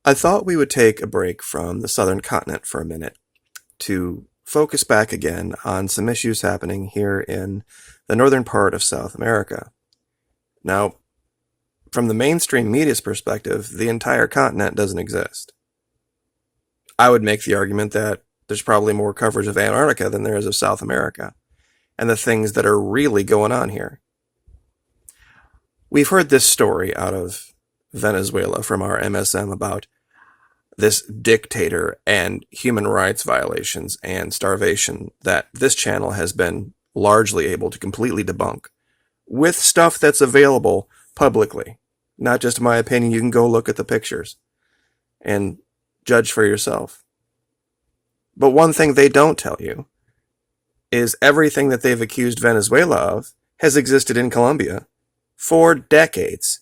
I thought we would take a break from the southern continent for a minute to focus back again on some issues happening here in the northern part of South America. Now, from the mainstream media's perspective, the entire continent doesn't exist. I would make the argument that there's probably more coverage of Antarctica than there is of South America and the things that are really going on here. We've heard this story out of Venezuela from our MSM about this dictator and human rights violations and starvation that this channel has been largely able to completely debunk with stuff that's available publicly. Not just my opinion, you can go look at the pictures and judge for yourself. But one thing they don't tell you is everything that they've accused Venezuela of has existed in Colombia for decades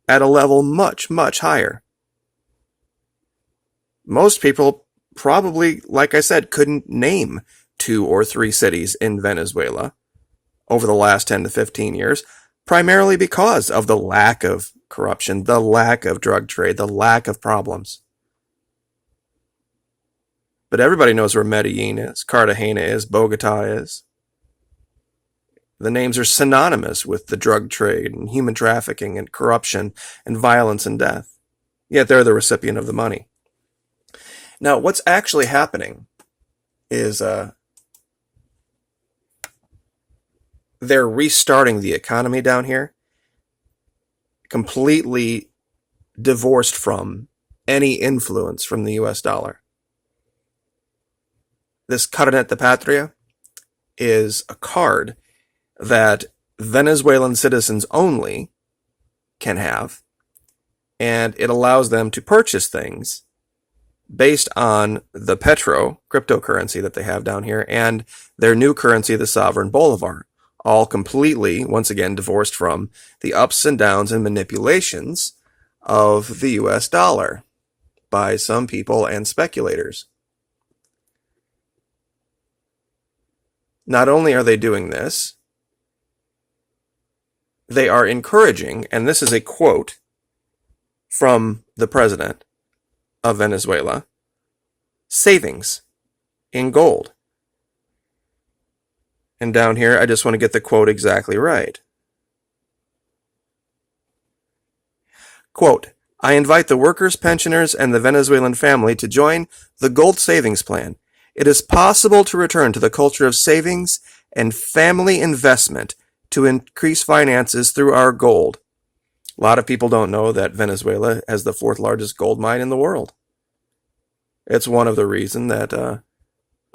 at a level much, much higher. Most people probably, like I said, couldn't name 2 or 3 cities in Venezuela over the last 10 to 15 years, primarily because of the lack of corruption, the lack of drug trade, the lack of problems. But everybody knows where Medellin is, Cartagena is, Bogota is. The names are synonymous with the drug trade and human trafficking and corruption and violence and death. Yet they're the recipient of the money. Now, what's actually happening is they're restarting the economy down here, completely divorced from any influence from the US dollar. This Carnet de Patria is a card that Venezuelan citizens only can have, and it allows them to purchase things based on the Petro cryptocurrency that they have down here and their new currency, the Sovereign Bolivar, all completely, once again, divorced from the ups and downs and manipulations of the US dollar by some people and speculators. Not only are they doing this, they are encouraging, and this is a quote from the president of Venezuela, savings in gold. And down here, I just want to get the quote exactly right. Quote, I invite the workers, pensioners, and the Venezuelan family to join the Gold Savings Plan. It is possible to return to the culture of savings and family investment to increase finances through our gold. A lot of people don't know that Venezuela has the 4th largest gold mine in the world. It's one of the reasons that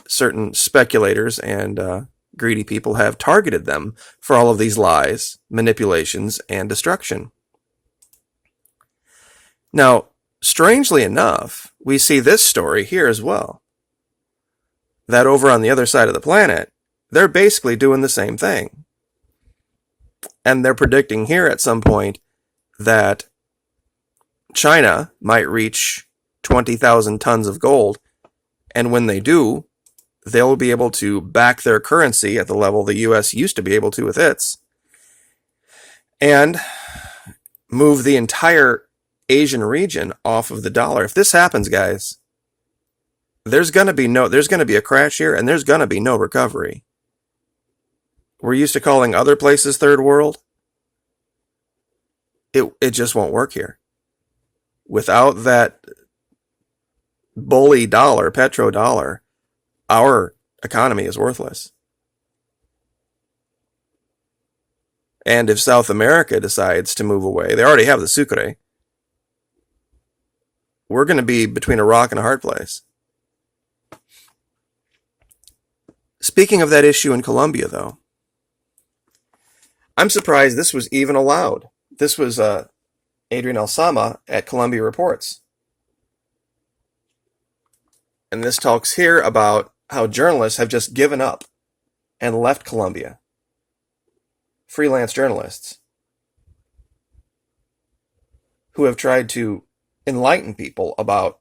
certain speculators and greedy people have targeted them for all of these lies, manipulations, and destruction. Now, strangely enough, we see this story here as well. That over on the other side of the planet, they're basically doing the same thing. And they're predicting here at some point that China might reach 20,000 tons of gold, and when they do, they'll be able to back their currency at the level the US used to be able to with its, and move the entire Asian region off of the dollar. If this happens, guys, there's going to be a crash here, and there's going to be no recovery. We're used to calling other places third world. It just won't work here. Without that bully dollar, petrodollar, our economy is worthless. And if South America decides to move away, they already have the Sucre. We're going to be between a rock and a hard place. Speaking of that issue in Colombia, though, I'm surprised this was even allowed. This was Adrian Alsama at Columbia Reports. And this talks here about how journalists have just given up and left Colombia. Freelance journalists who have tried to enlighten people about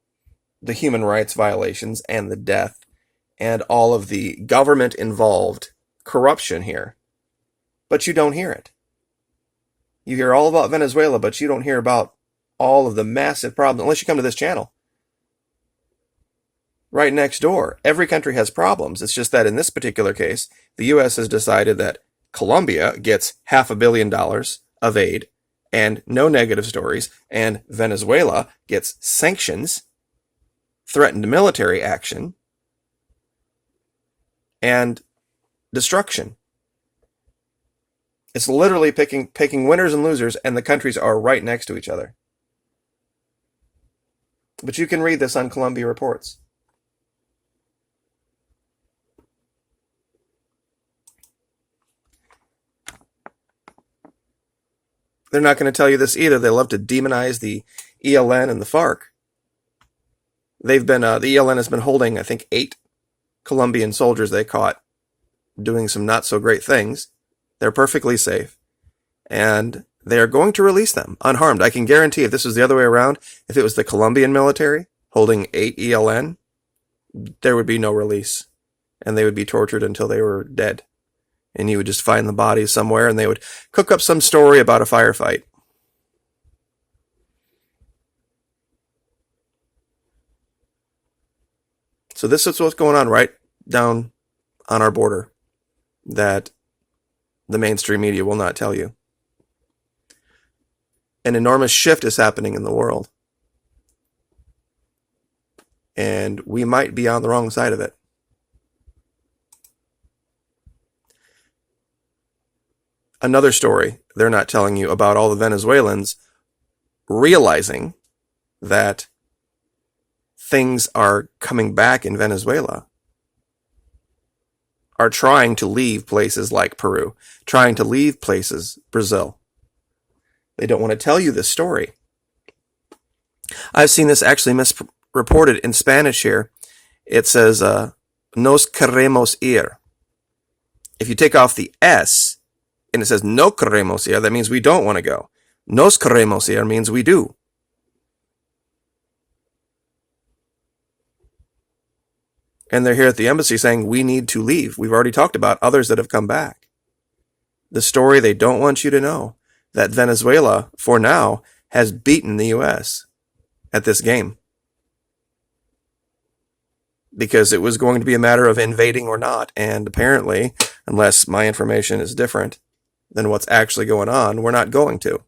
the human rights violations and the death and all of the government-involved corruption here. But you don't hear it. You hear all about Venezuela, but you don't hear about all of the massive problems, unless you come to this channel. Right next door, every country has problems. It's just that in this particular case, the U.S. has decided that Colombia gets $500 million of aid and no negative stories, and Venezuela gets sanctions, threatened military action, and destruction. It's literally picking winners and losers, and the countries are right next to each other. But you can read this on Columbia Reports. They're not going to tell you this either. They love to demonize the ELN and the FARC. The ELN has been holding, I think, 8 Colombian soldiers they caught doing some not so great things. They're perfectly safe. And they are going to release them unharmed. I can guarantee if this was the other way around, if it was the Colombian military holding 8 ELN, there would be no release. And they would be tortured until they were dead. And you would just find the bodies somewhere, and they would cook up some story about a firefight. So this is what's going on right down on our border that the mainstream media will not tell you. An enormous shift is happening in the world. And we might be on the wrong side of it. Another story they're not telling you about all the Venezuelans realizing that things are coming back in Venezuela, are trying to leave places like Peru, trying to leave places, Brazil. They don't want to tell you this story. I've seen this actually misreported in Spanish here. It says, nos queremos ir. If you take off the S, and it says no queremos ir, that means we don't want to go. Nos queremos ir means we do. And they're here at the embassy saying we need to leave. We've already talked about others that have come back. The story they don't want you to know, that Venezuela, for now, has beaten the U.S. at this game. Because it was going to be a matter of invading or not, and apparently, unless my information is different than what's actually going on, we're not going to.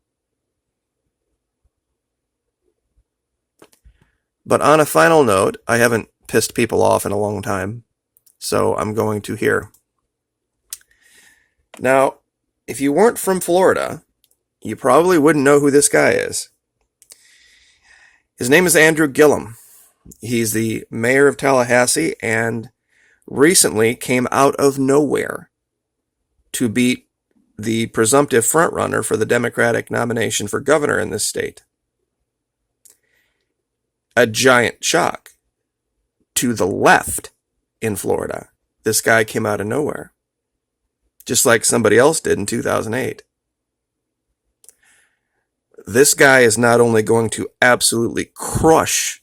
But on a final note, I haven't pissed people off in a long time, so I'm going to here. Now, if you weren't from Florida, you probably wouldn't know who this guy is. His name is Andrew Gillum. He's the mayor of Tallahassee and recently came out of nowhere to beat the presumptive frontrunner for the Democratic nomination for governor in this state. A giant shock to the left in Florida. This guy came out of nowhere, just like somebody else did in 2008. This guy is not only going to absolutely crush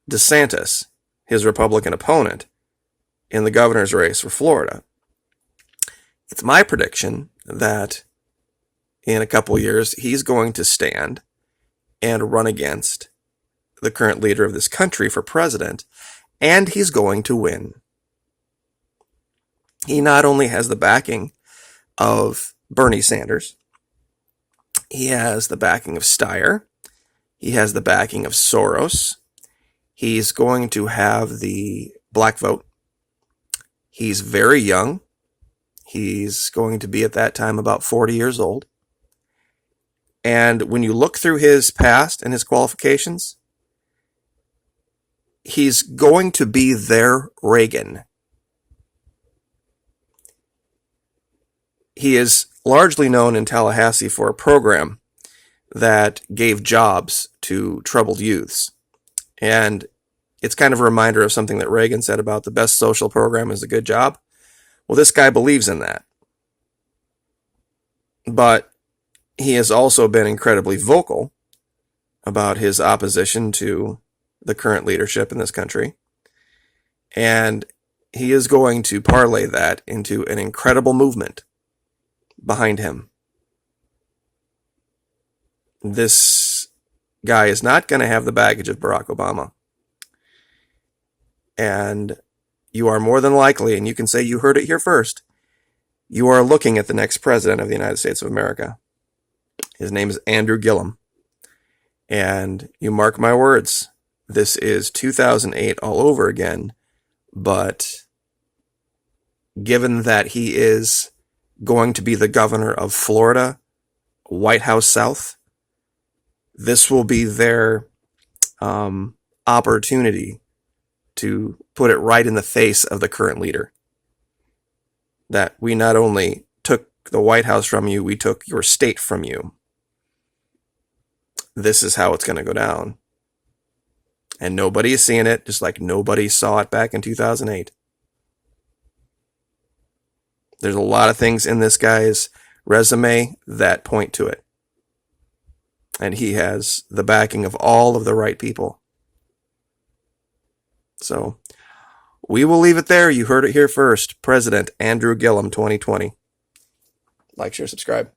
DeSantis, his Republican opponent, in the governor's race for Florida. It's my prediction that in a couple years, he's going to stand and run against the current leader of this country for president, and he's going to win. He not only has the backing of Bernie Sanders, he has the backing of Steyer, he has the backing of Soros, he's going to have the black vote. He's very young. He's going to be at that time about 40 years old. And when you look through his past and his qualifications, he's going to be their Reagan. He is largely known in Tallahassee for a program that gave jobs to troubled youths. And it's kind of a reminder of something that Reagan said about the best social program is a good job. Well, this guy believes in that. But he has also been incredibly vocal about his opposition to the current leadership in this country. And he is going to parlay that into an incredible movement behind him. this guy is not going to have the baggage of Barack Obama. And you are more than likely, and you can say you heard it here first, you are looking at the next president of the United States of America. His name is Andrew Gillum. And you mark my words, this is 2008 all over again. But given that he is going to be the governor of Florida, White House South, this will be their opportunity to put it right in the face of the current leader. That we not only took the White House from you, we took your state from you. This is how it's going to go down. And nobody is seeing it, just like nobody saw it back in 2008. There's a lot of things in this guy's resume that point to it. And he has the backing of all of the right people. So we will leave it there. You heard it here first. President Andrew Gillum 2020. Like, share, subscribe.